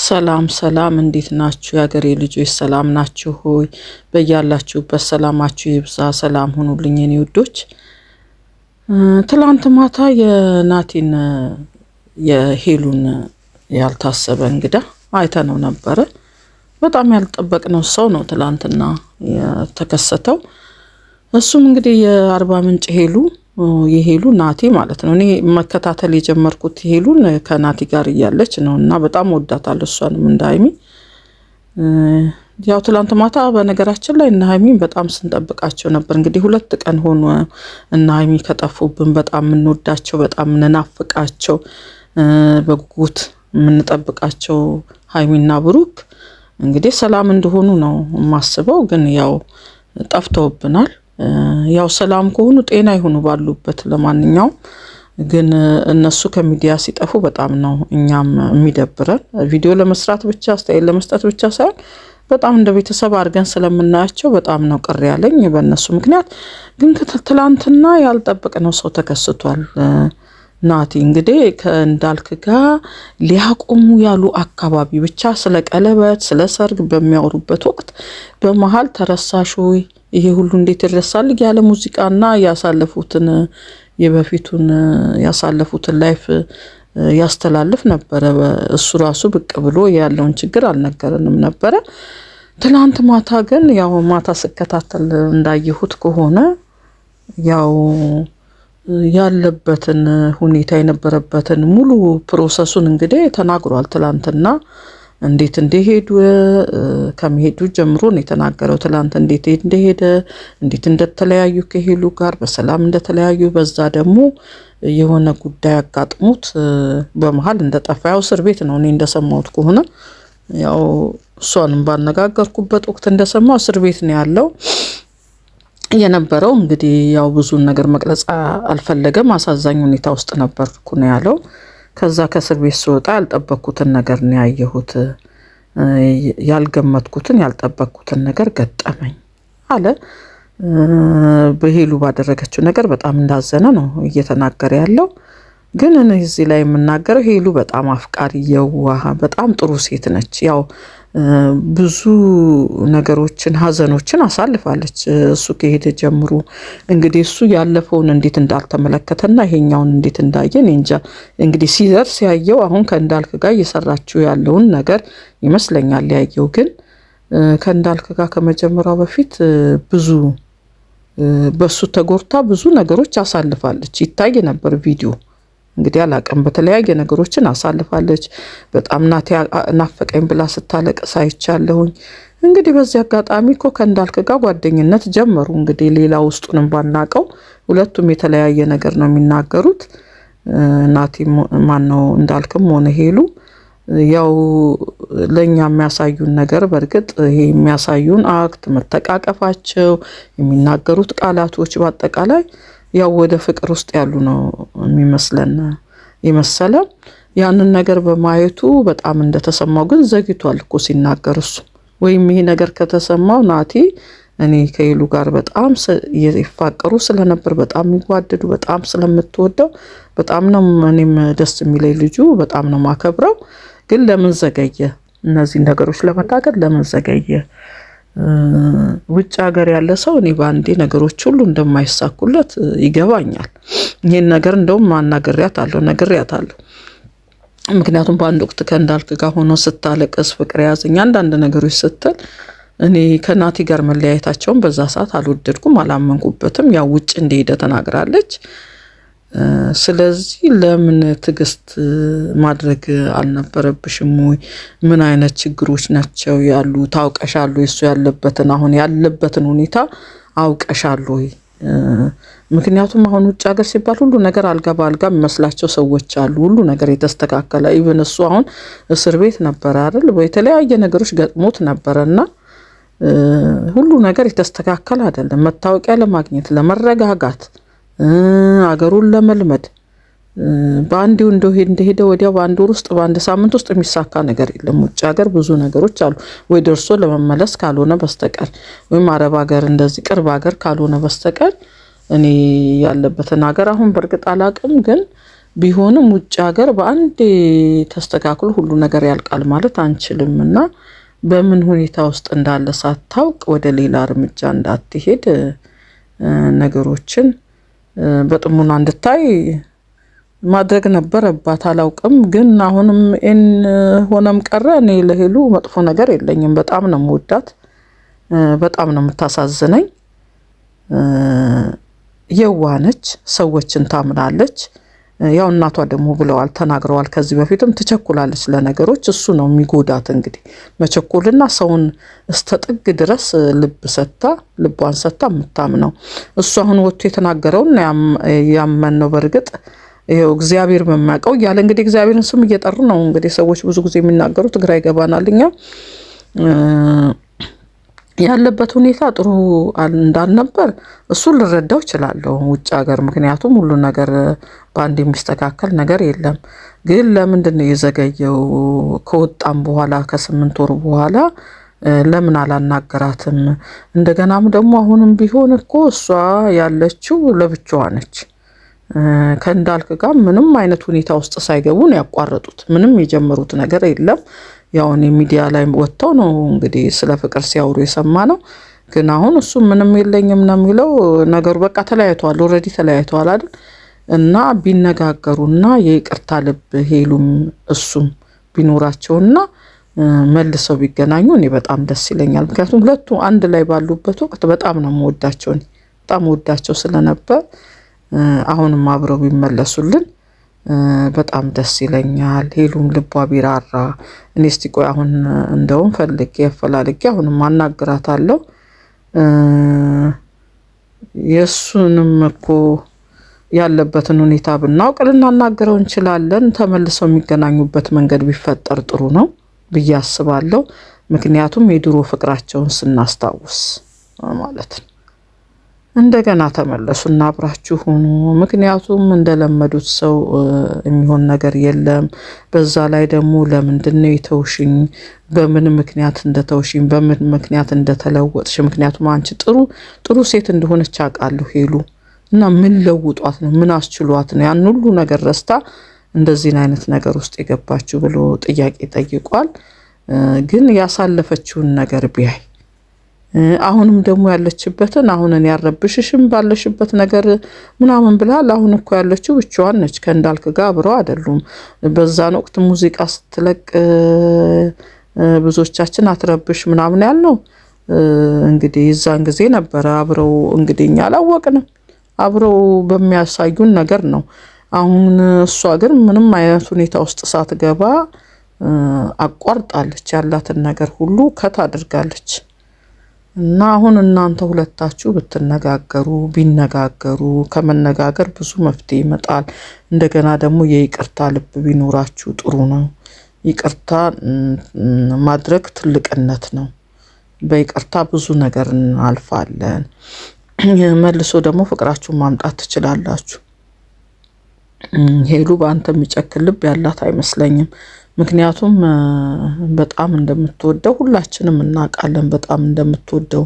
ሰላም ሰላም እንዴት ናችሁ የሀገሬ ልጆች ሰላም ናችሁ ሆይ? በያላችሁበት ሰላማችሁ ይብዛ። ሰላም ሁኑልኝ የኔ ውዶች። ትላንት ማታ የናቲን የሄሉን ያልታሰበ እንግዳ አይተነው ነበረ። በጣም ያልጠበቅነው ሰው ነው ትላንትና የተከሰተው። እሱም እንግዲህ የአርባ ምንጭ የሄሉ ናቲ ማለት ነው። እኔ መከታተል የጀመርኩት ሄሉን ከናቲ ጋር እያለች ነው እና በጣም ወዳታለሁ እሷንም እንደ ሀይሚ። ያው ትላንት ማታ በነገራችን ላይ እና ሀይሚን በጣም ስንጠብቃቸው ነበር። እንግዲህ 2 ቀን ሆኖ እና ሀይሚ ከጠፉብን በጣም የምንወዳቸው በጣም የምንናፍቃቸው በጉጉት የምንጠብቃቸው ሀይሚና ብሩክ እንግዲህ ሰላም እንደሆኑ ነው የማስበው። ግን ያው ጠፍተውብናል። ያው ሰላም ከሆኑ ጤና ይሁኑ ባሉበት። ለማንኛውም ግን እነሱ ከሚዲያ ሲጠፉ በጣም ነው እኛም የሚደብረን። ቪዲዮ ለመስራት ብቻ አስተያየት ለመስጠት ብቻ ሳይሆን በጣም እንደ ቤተሰብ አድርገን ስለምናያቸው በጣም ነው ቅር ያለኝ በእነሱ ምክንያት። ግን ትላንትና ያልጠበቅነው ሰው ተከስቷል። ናቲ እንግዲህ ከእንዳልክ ጋር ሊያቆሙ ያሉ አካባቢ ብቻ ስለ ቀለበት ስለ ሰርግ በሚያወሩበት ወቅት በመሃል ተረሳሽ ወይ ይሄ ሁሉ እንዴት ይረሳል ያለ ሙዚቃና ያሳለፉትን የበፊቱን ያሳለፉትን ላይፍ ያስተላልፍ ነበረ። እሱ ራሱ ብቅ ብሎ ያለውን ችግር አልነገረንም ነበረ። ትላንት ማታ ግን ያው ማታ ስከታተል እንዳየሁት ከሆነ ያው ያለበትን ሁኔታ የነበረበትን ሙሉ ፕሮሰሱን እንግዲህ ተናግሯል። ትላንትና እንዴት እንደሄዱ ከመሄዱ ጀምሮ ነው የተናገረው። ትላንት እንዴት እንደሄደ እንዴት እንደተለያዩ ከሄሉ ጋር በሰላም እንደተለያዩ፣ በዛ ደግሞ የሆነ ጉዳይ አጋጥሞት በመሃል እንደጠፋ ያው እስር ቤት ነው እኔ እንደሰማሁት ከሆነ። ያው እሷንም ባነጋገርኩበት ወቅት እንደሰማው እስር ቤት ነው ያለው የነበረው። እንግዲህ ያው ብዙ ነገር መግለጽ አልፈለገም። አሳዛኝ ሁኔታ ውስጥ ነበርኩ ነው ያለው። ከዛ ከእስር ቤት ስወጣ ያልጠበቅኩትን ነገር ነው ያየሁት። ያልገመትኩትን ያልጠበቅኩትን ነገር ገጠመኝ አለ። በሄሉ ባደረገችው ነገር በጣም እንዳዘነ ነው እየተናገረ ያለው። ግን እኔ እዚህ ላይ የምናገረው ሄሉ በጣም አፍቃሪ የዋህ በጣም ጥሩ ሴት ነች። ያው ብዙ ነገሮችን ሀዘኖችን አሳልፋለች እሱ ከሄደ ጀምሮ። እንግዲህ እሱ ያለፈውን እንዴት እንዳልተመለከተና ይሄኛውን እንዴት እንዳየን እንጃ። እንግዲህ ሲደርስ ያየው አሁን ከእንዳልክ ጋር እየሰራችው ያለውን ነገር ይመስለኛል ያየው። ግን ከእንዳልክ ጋር ከመጀመሪያው በፊት ብዙ በሱ ተጎርታ ብዙ ነገሮች አሳልፋለች። ይታይ ነበር ቪዲዮ እንግዲህ አላቀም በተለያየ ነገሮችን አሳልፋለች። በጣም ናቲ ናፈቀኝ ብላ ስታለቅስ አይቻለሁኝ። እንግዲህ በዚህ አጋጣሚ እኮ ከእንዳልክ ጋር ጓደኝነት ጀመሩ። እንግዲህ ሌላ ውስጡንም ባናቀው ሁለቱም የተለያየ ነገር ነው የሚናገሩት። ናቲ ማነው እንዳልክም ሆነ ሄሉ ያው ለኛ የሚያሳዩን ነገር በርግጥ ይሄ የሚያሳዩን አክት መተቃቀፋቸው የሚናገሩት ቃላቶች በአጠቃላይ ያው ወደ ፍቅር ውስጥ ያሉ ነው የሚመስለን የመሰለ። ያንን ነገር በማየቱ በጣም እንደተሰማው ግን ዘግይቷል እኮ ሲናገር እሱ። ወይም ይሄ ነገር ከተሰማው ናቲ እኔ ከሄሉ ጋር በጣም ይፋቀሩ ስለነበር በጣም ይዋደዱ በጣም ስለምትወደው በጣም ነው እኔም ደስ የሚለኝ ልጁ በጣም ነው ማከብረው። ግን ለምን ዘገየ? እነዚህ ነገሮች ለመታገል ለምን ዘገየ? ውጭ ሀገር ያለ ሰው እኔ ባንዴ ነገሮች ሁሉ እንደማይሳኩለት ይገባኛል። ይሄን ነገር እንደውም ነግሬያታለሁ። ምክንያቱም በአንድ ወቅት ከእንዳልክ ጋር ሆኖ ስታለቅስ ፍቅር ያዘኝ አንዳንድ ነገሮች ስትል እኔ ከናቲ ጋር መለያየታቸውን በዛ ሰዓት አልወደድኩም አላመንኩበትም። ያው ውጭ እንደሄደ ተናግራለች። ስለዚህ ለምን ትግስት ማድረግ አልነበረብሽም ወይ? ምን አይነት ችግሮች ናቸው ያሉ ታውቀሻል ወይ? እሱ ያለበትን አሁን ያለበትን ሁኔታ አውቀሻል ወይ? ምክንያቱም አሁን ውጭ ሀገር ሲባል ሁሉ ነገር አልጋ በአልጋ የሚመስላቸው ሰዎች አሉ። ሁሉ ነገር የተስተካከለ ኢቭን እሱ አሁን እስር ቤት ነበር አይደል? የተለያየ ነገሮች ገጥሞት ነበርና ሁሉ ነገር የተስተካከለ አይደለም። መታወቂያ ለማግኘት ለመረጋጋት አገሩን ለመልመድ ባንዲው እንደሄደ ወዲያው ባንድ ወር ውስጥ ባንድ ሳምንት ውስጥ የሚሳካ ነገር የለም። ውጭ ሀገር ብዙ ነገሮች አሉ ወይ ደርሶ ለመመለስ ካልሆነ በስተቀር ወይም አረብ ሀገር እንደዚህ ቅርብ ሀገር ካልሆነ በስተቀር እኔ ያለበትን ሀገር አሁን በርግጥ አላቅም። ግን ቢሆንም ውጭ ሀገር በአንዴ ተስተካክሎ ሁሉ ነገር ያልቃል ማለት አንችልምና በምን ሁኔታ ውስጥ እንዳለ ሳታውቅ ወደ ሌላ እርምጃ እንዳትሄድ ነገሮችን በጥሙና እንድታይ ማድረግ ነበረባት። አላውቅም ግን አሁንም ሆነም ቀረ እኔ ለሄሉ መጥፎ ነገር የለኝም። በጣም ነው የምወዳት፣ በጣም ነው የምታሳዝነኝ። የዋነች፣ ሰዎችን ታምናለች። ያው እናቷ ደግሞ ብለዋል ተናግረዋል ከዚህ በፊትም ትቸኩላለች ለነገሮች። እሱ ነው የሚጎዳት እንግዲህ መቸኮልና ሰውን እስተጥግ ድረስ ልቧን ሰጥታ የምታምነው እሱ አሁን ወጥቶ የተናገረውን ያመን ነው። በርግጥ ይሄው እግዚአብሔር በሚያውቀው እያለ እንግዲህ እግዚአብሔርን ስም እየጠሩ ነው እንግዲህ ሰዎች ብዙ ጊዜ የሚናገሩት ግራ ይገባናልኛ። ያለበት ሁኔታ ጥሩ እንዳልነበር እሱ ልረዳው እችላለሁ ውጭ ሀገር፣ ምክንያቱም ሁሉ ነገር በአንድ የሚስተካከል ነገር የለም። ግን ለምንድን ነው የዘገየው? ከወጣም በኋላ ከ8 ወር በኋላ ለምን አላናገራትም? እንደገናም ደግሞ አሁንም ቢሆን እኮ እሷ ያለችው ለብቻዋ ነች። ከእንዳልክ ጋር ምንም አይነት ሁኔታ ውስጥ ሳይገቡ ነው ያቋረጡት። ምንም የጀመሩት ነገር የለም። ያው እኔ ሚዲያ ላይ ወጥተው ነው እንግዲህ ስለ ፍቅር ሲያወሩ የሰማ ነው። ግን አሁን እሱ ምንም የለኝም ነው የሚለው። ነገሩ በቃ ተለያይተዋል፣ ኦልሬዲ ተለያይተዋል አይደል? እና ቢነጋገሩና የይቅርታ ልብ ሄሉም እሱም ቢኖራቸውና መልሰው ቢገናኙ እኔ በጣም ደስ ይለኛል። ምክንያቱም ሁለቱ አንድ ላይ ባሉበት ወቅት በጣም ነው የምወዳቸው፣ በጣም ወዳቸው ስለነበር አሁንም አብረው ቢመለሱልን በጣም ደስ ይለኛል። ሄሉም ልቧ ቢራራ እኔ እስቲ ቆይ አሁን እንደውም ፈላልጌ አሁንም አናግራታለሁ። የሱንም እኮ ያለበትን ሁኔታ ብናውቅ ልናናገረው እንችላለን። ተመልሰው የሚገናኙበት መንገድ ቢፈጠር ጥሩ ነው ብዬ አስባለሁ። ምክንያቱም የድሮ ፍቅራቸውን ስናስታውስ ማለት ነው። እንደገና ተመለሱና አብራችሁ ሁኑ። ምክንያቱም እንደለመዱት ሰው የሚሆን ነገር የለም። በዛ ላይ ደግሞ ለምንድነው የተውሽኝ? በምን ምክንያት እንደተውሽኝ፣ በምን ምክንያት እንደተለወጥሽ? ምክንያቱም አንቺ ጥሩ ሴት እንደሆነች አውቃለሁ ሄሉ፣ እና ምን ለውጧት ነው? ምን አስችሏት ነው ያን ሁሉ ነገር ረስታ እንደዚህ አይነት ነገር ውስጥ የገባችው ብሎ ጥያቄ ጠይቋል። ግን ያሳለፈችውን ነገር ቢያይ አሁንም ደግሞ ያለችበትን አሁንን ያረብሽሽም ባለሽበት ነገር ምናምን ብላል። አሁን እኮ ያለችው ብቻዋን ነች፣ ከእንዳልክ ጋር አብረው አይደሉም። በዛን ወቅት ሙዚቃ ስትለቅ ብዙዎቻችን አትረብሽ ምናምን ያልነው እንግዲህ የዛን ጊዜ ነበረ። አብረው እንግዲህ እኛ አላወቅንም፣ አብረው በሚያሳዩን ነገር ነው። አሁን እሷ ግን ምንም አይነት ሁኔታ ውስጥ ሳትገባ አቋርጣለች፣ ያላትን ነገር ሁሉ ከት አድርጋለች። እና አሁን እናንተ ሁለታችሁ ቢነጋገሩ ከመነጋገር ብዙ መፍትሄ ይመጣል። እንደገና ደግሞ የይቅርታ ልብ ቢኖራችሁ ጥሩ ነው። ይቅርታ ማድረግ ትልቅነት ነው። በይቅርታ ብዙ ነገር እናልፋለን። መልሶ ደግሞ ፍቅራችሁን ማምጣት ትችላላችሁ። ሄሉ በአንተ የሚጨክን ልብ ያላት አይመስለኝም። ምክንያቱም በጣም እንደምትወደው ሁላችንም እናውቃለን። በጣም እንደምትወደው፣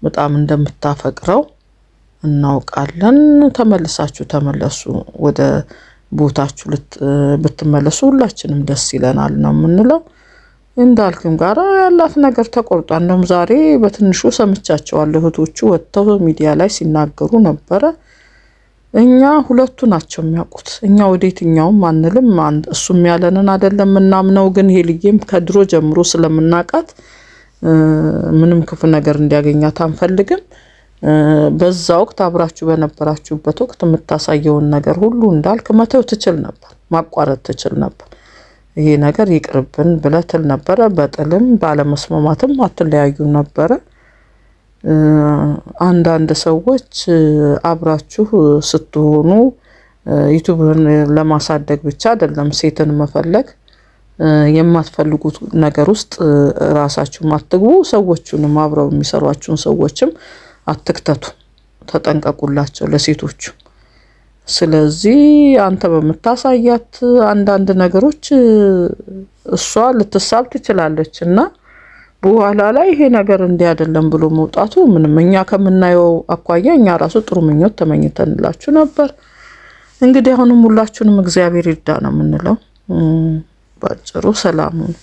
በጣም እንደምታፈቅረው እናውቃለን። ተመለሱ፣ ወደ ቦታችሁ ብትመለሱ ሁላችንም ደስ ይለናል ነው የምንለው። እንዳልክም ጋር ያላት ነገር ተቆርጧል። እንደውም ዛሬ በትንሹ ሰምቻቸዋለሁ፣ እህቶቹ ወጥተው ሚዲያ ላይ ሲናገሩ ነበረ። እኛ ሁለቱ ናቸው የሚያውቁት። እኛ ወዴትኛውም አንልም። እሱም ያለንን አይደለም ምናምነው። ግን ሄልዬም ከድሮ ጀምሮ ስለምናቃት ምንም ክፉ ነገር እንዲያገኛት አንፈልግም። በዛ ወቅት አብራችሁ በነበራችሁበት ወቅት የምታሳየውን ነገር ሁሉ እንዳልክ መተው ትችል ነበር፣ ማቋረጥ ትችል ነበር። ይሄ ነገር ይቅርብን ብለህ ትል ነበረ። በጥልም ባለመስማማትም አትለያዩ ነበረ። አንዳንድ ሰዎች አብራችሁ ስትሆኑ ዩቲዩብን ለማሳደግ ብቻ አይደለም ሴትን መፈለግ፣ የማትፈልጉት ነገር ውስጥ ራሳችሁም አትግቡ፣ ሰዎቹንም አብረው የሚሰሯችሁን ሰዎችም አትክተቱ፣ ተጠንቀቁላቸው ለሴቶቹ። ስለዚህ አንተ በምታሳያት አንዳንድ ነገሮች እሷ ልትሳብ ትችላለች እና በኋላ ላይ ይሄ ነገር እንዲህ አይደለም ብሎ መውጣቱ ምንም እኛ ከምናየው አኳያ እኛ ራሱ ጥሩ ምኞት ተመኝተንላችሁ ነበር። እንግዲህ አሁንም ሁላችሁንም እግዚአብሔር ይርዳ ነው የምንለው። ባጭሩ ሰላም ሁኑ።